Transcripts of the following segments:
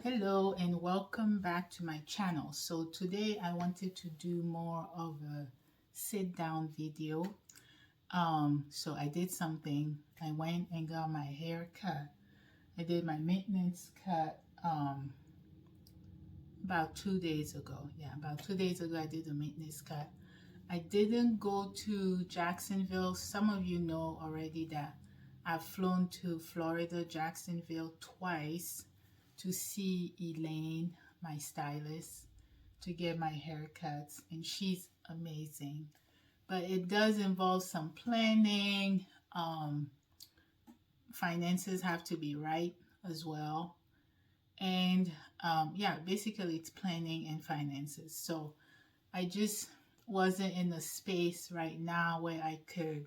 Hello and welcome back to my channel. So today I wanted to do more of a sit down video. So I did something. I went and got my hair cut. I did my maintenance cut about 2 days ago. Yeah, about 2 days ago I did the maintenance cut. I didn't go to Jacksonville. Some of you know already that I've flown to Florida, Jacksonville twice to see Elaine, my stylist, to get my haircuts, and she's amazing. But it does involve some planning. Um, Finances have to be right as well. And yeah, basically it's planning and finances. So I just wasn't in a space right now where I could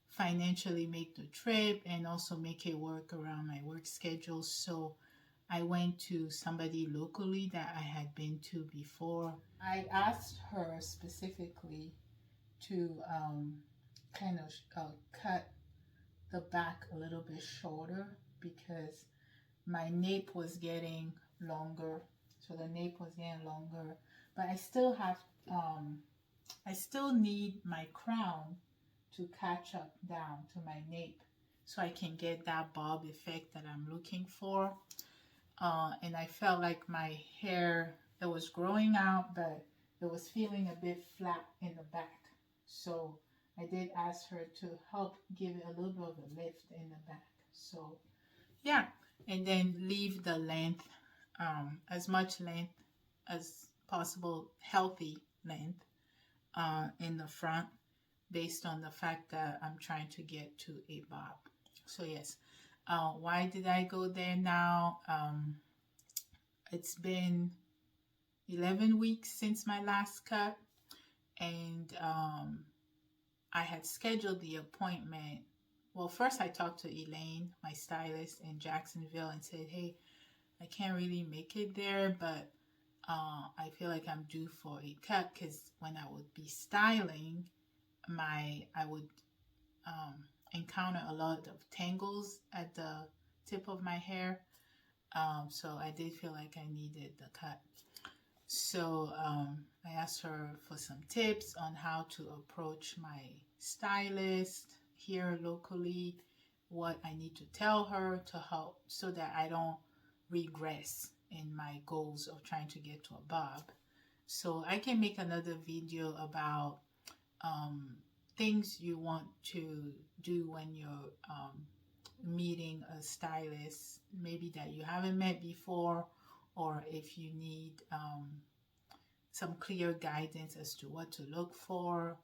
financially make the trip and also make it work around my work schedule. So I went to somebody locally that I had been to before. I asked her specifically to kind of cut the back a little bit shorter because my nape was getting longer. So the nape was getting longer, but um, I still need my crown to catch up down to my nape so I can get that bob effect that I'm looking for. And I felt like my hair, it was growing out, but it was feeling a bit flat in the back. So I did ask her to help give it a little bit of a lift in the back. So yeah, and then leave the length, as much length as possible, healthy length in the front based on the fact that I'm trying to get to a bob. So yes, why did I go there now? It's been 11 weeks since my last cut, and I had scheduled the appointment. Well, first I talked to Elaine, my stylist in Jacksonville, and said, hey, I can't really make it there, but I feel like I'm due for a cut because when I would be styling, I would encounter a lot of tangles at the tip of my hair. So I did feel like I needed the cut. So I asked her for some tips on how to approach my stylist here locally, what I need to tell her to help so that I don't regress in my goals of trying to get to a bob. So I can make another video about um, things you want to do when you're meeting a stylist, maybe that you haven't met before, or if you need some clear guidance as to what to look for,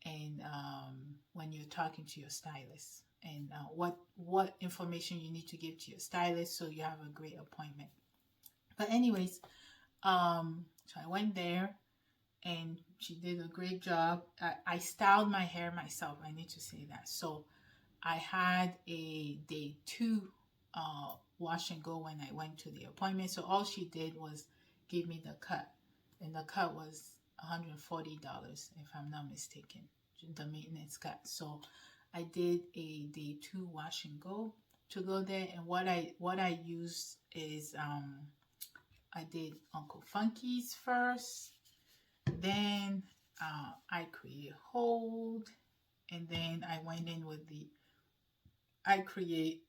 and when you're talking to your stylist, and what information you need to give to your stylist so you have a great appointment. But anyways, so I went there and she did a great job. I styled my hair myself. I need to say that. So I had a day two wash and go when I went to the appointment. So all she did was give me the cut, and the cut was $140 if I'm not mistaken, the maintenance cut. So I did a day two wash and go to go there, and what I used is I did Uncle Funky's first, then I create hold, and then I went in with the I create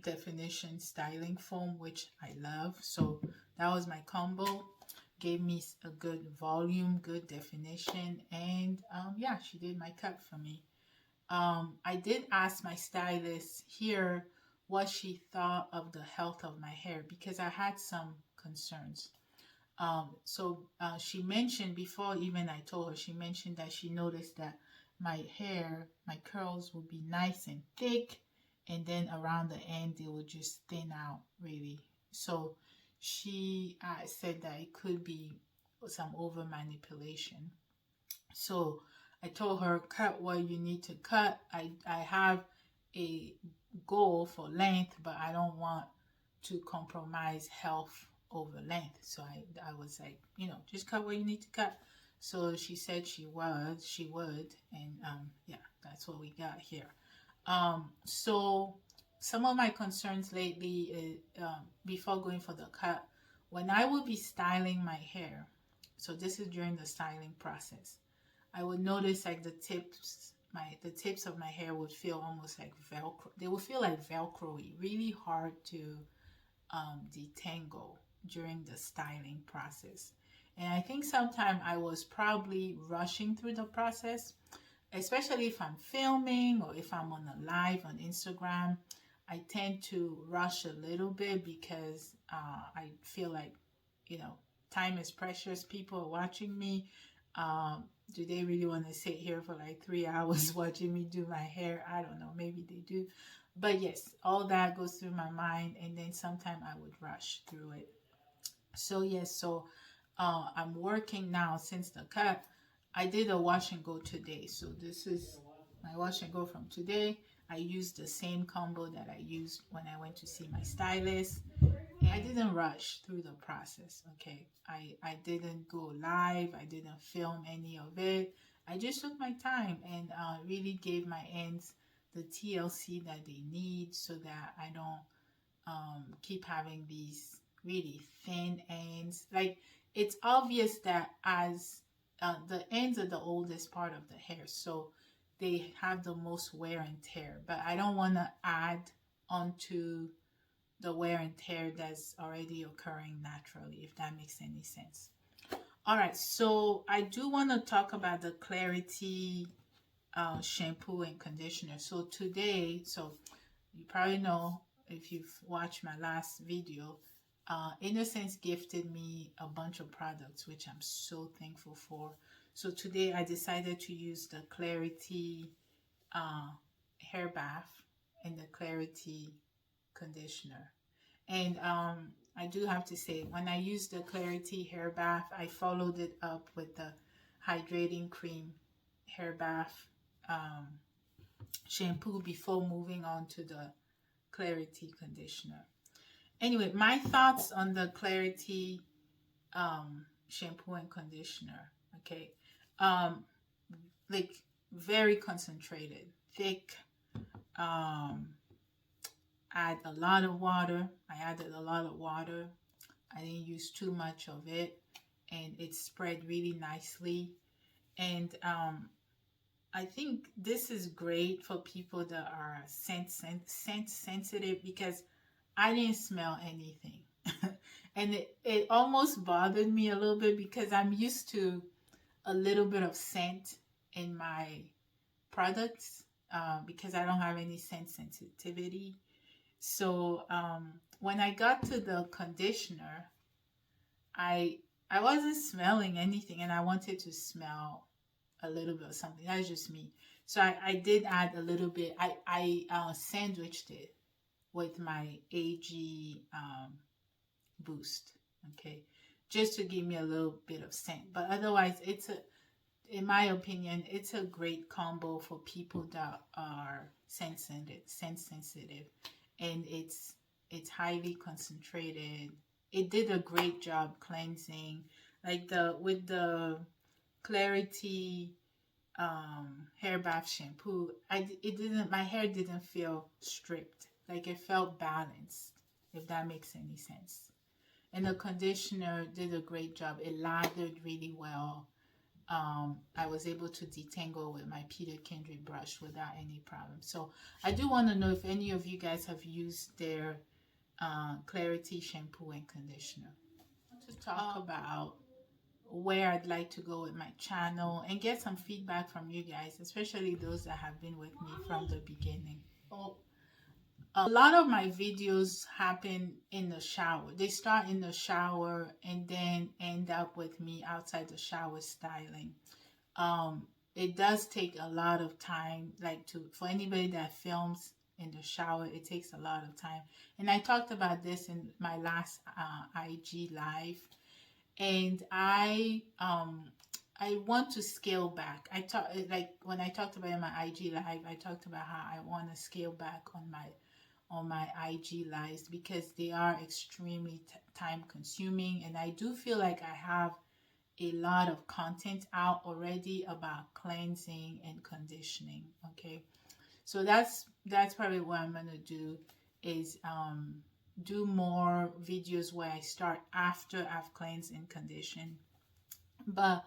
definition styling foam, which I love. So that was my combo. Gave me a good volume, good definition, and yeah, she did my cut for me. I did ask my stylist here what she thought of the health of my hair because I had some concerns. She mentioned, before even I told her, she mentioned that she noticed that my hair, my curls would be nice and thick, and then around the end they would just thin out really. So she said that it could be some over manipulation. So I told her, cut what you need to cut. I have a goal for length, but I don't want to compromise health over length. So I was like, just cut what you need to cut. So she said she would, and yeah, that's what we got here. So some of my concerns lately, before going for the cut, when I would be styling my hair, so this is during the styling process, I would notice like the tips of my hair would feel almost like Velcro. They would feel like Velcro-y, really hard to detangle during the styling process. And I think sometimes I was probably rushing through the process, especially if I'm filming or if I'm on a live on Instagram. I tend to rush a little bit because I feel like, you know, time is precious. People are watching me. Um, do they really want to sit here for like 3 hours watching me do my hair? I don't know. Maybe they do. But yes, all that goes through my mind. And then sometimes I would rush through it. So yes, so I'm working now since the cut. I did a wash and go today. So this is my wash and go from today. I used the same combo that I used when I went to see my stylist. And I didn't rush through the process, okay? I didn't go live. I didn't film any of it. I just took my time and really gave my ends the TLC that they need so that I don't keep having these really thin ends. Like, it's obvious that as the ends are the oldest part of the hair, so they have the most wear and tear. But I don't want to add onto the wear and tear that's already occurring naturally, if that makes any sense. All right, so I do want to talk about the Clarity shampoo and conditioner. So today, so you probably know if you've watched my last video, Innersense gifted me a bunch of products, which I'm so thankful for. So today I decided to use the Clarity hair bath and the Clarity conditioner. And I do have to say, when I used the Clarity hair bath, I followed it up with the hydrating cream hair bath shampoo before moving on to the Clarity conditioner. Anyway, my thoughts on the Clarity shampoo and conditioner. Okay, um, like very concentrated, thick. Add a lot of water. I added a lot of water. I didn't use too much of it, and it spread really nicely. And I think this is great for people that are scent sensitive because I didn't smell anything. And it almost bothered me a little bit because I'm used to a little bit of scent in my products because I don't have any scent sensitivity. So when I got to the conditioner, I I wasn't smelling anything and I wanted to smell a little bit of something. That's just me. So I did add a little bit. I sandwiched it with my AG boost, okay, just to give me a little bit of scent. But otherwise, in my opinion, it's a great combo for people that are scent sensitive, and it's highly concentrated. It did a great job cleansing, like the with the Clarity hair bath shampoo. It didn't, my hair didn't feel stripped, like it felt balanced, if that makes any sense. And the conditioner did a great job. It lathered really well. I was able to detangle with my Peter Kendrick brush without any problem. So I do want to know if any of you guys have used their Clarity shampoo and conditioner. I want to talk about where I'd like to go with my channel and get some feedback from you guys, especially those that have been with me from the beginning. Oh, a lot of my videos happen in the shower. They start in the shower and then end up with me outside the shower styling. It does take a lot of time, like for anybody that films in the shower, it takes a lot of time. And I talked about this in my last IG live, and I want to scale back. Like when I talked about it in my IG live, I talked about how I want to scale back on my IG lives because they are extremely time consuming, and I do feel like I have a lot of content out already about cleansing and conditioning. Okay, so that's probably what I'm gonna do is do more videos where I start after I've cleansed and conditioned. But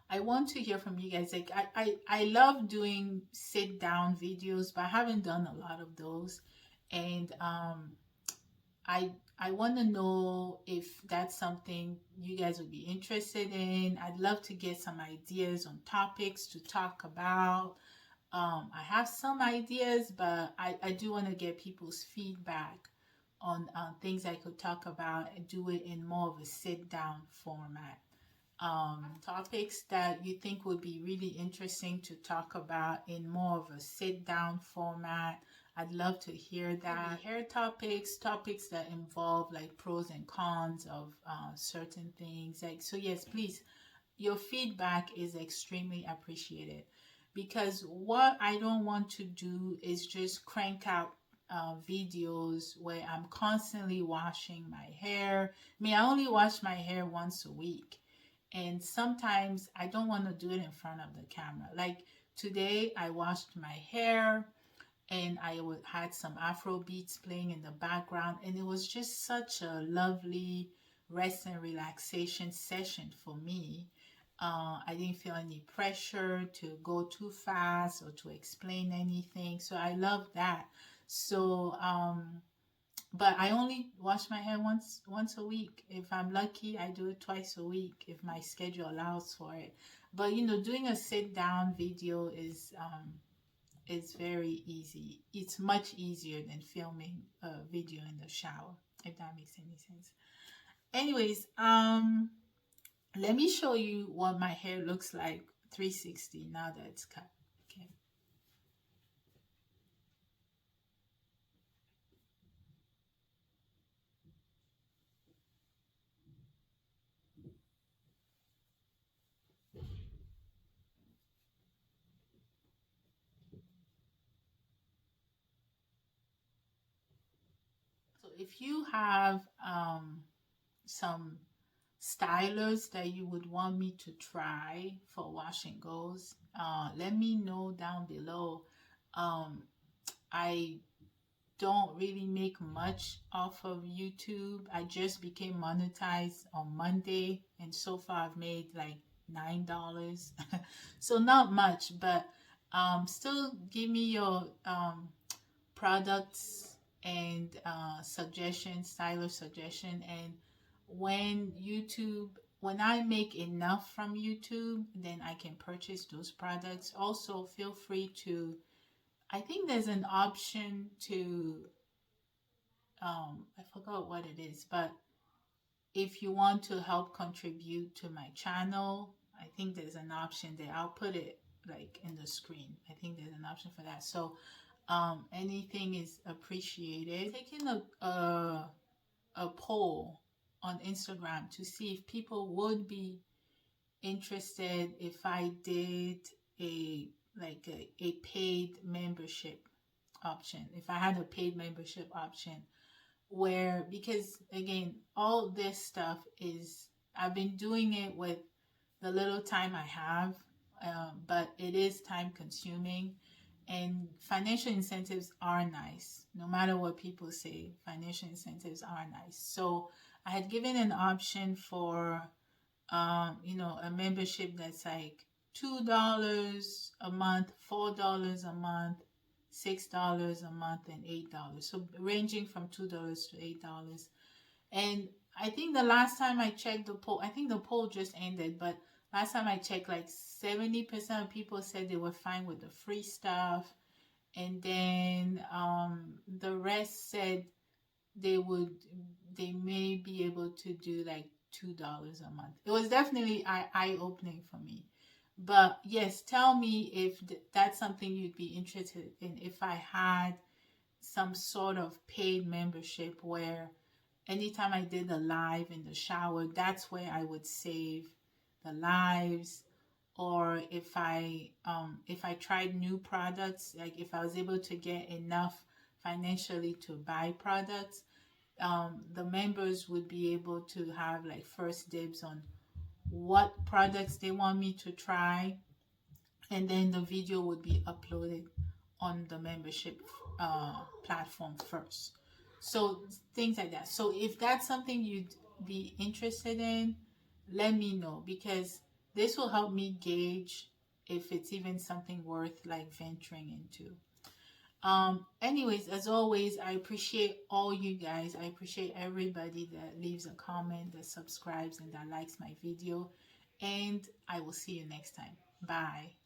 I want to hear from you guys. Like I love doing sit down videos, but I haven't done a lot of those. And I want to know if that's something you guys would be interested in. I'd love to get some ideas on topics to talk about. I have some ideas, but I do want to get people's feedback on things I could talk about and do it in more of a sit down format. Topics that you think would be really interesting to talk about in more of a sit down format. I'd love to hear that. Hair topics, topics that involve like pros and cons of certain things. Like, so yes, please, your feedback is extremely appreciated, because what I don't want to do is just crank out videos where I'm constantly washing my hair. I mean, I only wash my hair once a week, and sometimes I don't want to do it in front of the camera. Like today, I washed my hair and had some Afro beats playing in the background, and it was just such a lovely rest and relaxation session for me. I didn't feel any pressure to go too fast or to explain anything, so I love that. So, but I only wash my hair once a week. If I'm lucky, I do it twice a week if my schedule allows for it. But you know, doing a sit down video is very easy. It's much easier than filming a video in the shower, if that makes any sense. Anyways, let me show you what my hair looks like 360 now that it's cut. Okay. So if you have some stylers that you would want me to try for wash and goes, let me know down below. I don't really make much off of YouTube. I just became monetized on Monday, and so far I've made like $9. So not much, but still give me your products and styler suggestion. And when I make enough from YouTube, then I can purchase those products. Also, feel free to, I think there's an option to, I forgot what it is, but if you want to help contribute to my channel, I think there's an option there. I'll put it like in the screen. I think there's an option for that. So anything is appreciated. Taking a poll on Instagram to see if people would be interested if I did a paid membership option. If I had a paid membership option, where, because again, all this stuff is, I've been doing it with the little time I have, but it is time consuming, and financial incentives are nice. No matter what people say, financial incentives are nice. So I had given an option for, a membership that's like $2 a month, $4 a month, $6 a month, and $8. So ranging from $2 to $8. And I think the last time I checked the poll, I think the poll just ended, but last time I checked, like 70% of people said they were fine with the free stuff. And then the rest said they may be able to do like $2 a month. It was definitely eye-opening for me. But yes, tell me if that's something you'd be interested in, if I had some sort of paid membership where anytime I did a live in the shower, that's where I would save the lives. Or if I tried new products, like if I was able to get enough financially to buy products, the members would be able to have like first dibs on what products they want me to try, and then the video would be uploaded on the membership platform first. So things like that. So if that's something you'd be interested in, let me know, because this will help me gauge if it's even something worth like venturing into. Anyways, as always, I appreciate all you guys. I appreciate everybody that leaves a comment, that subscribes, and that likes my video. And I will see you next time. Bye.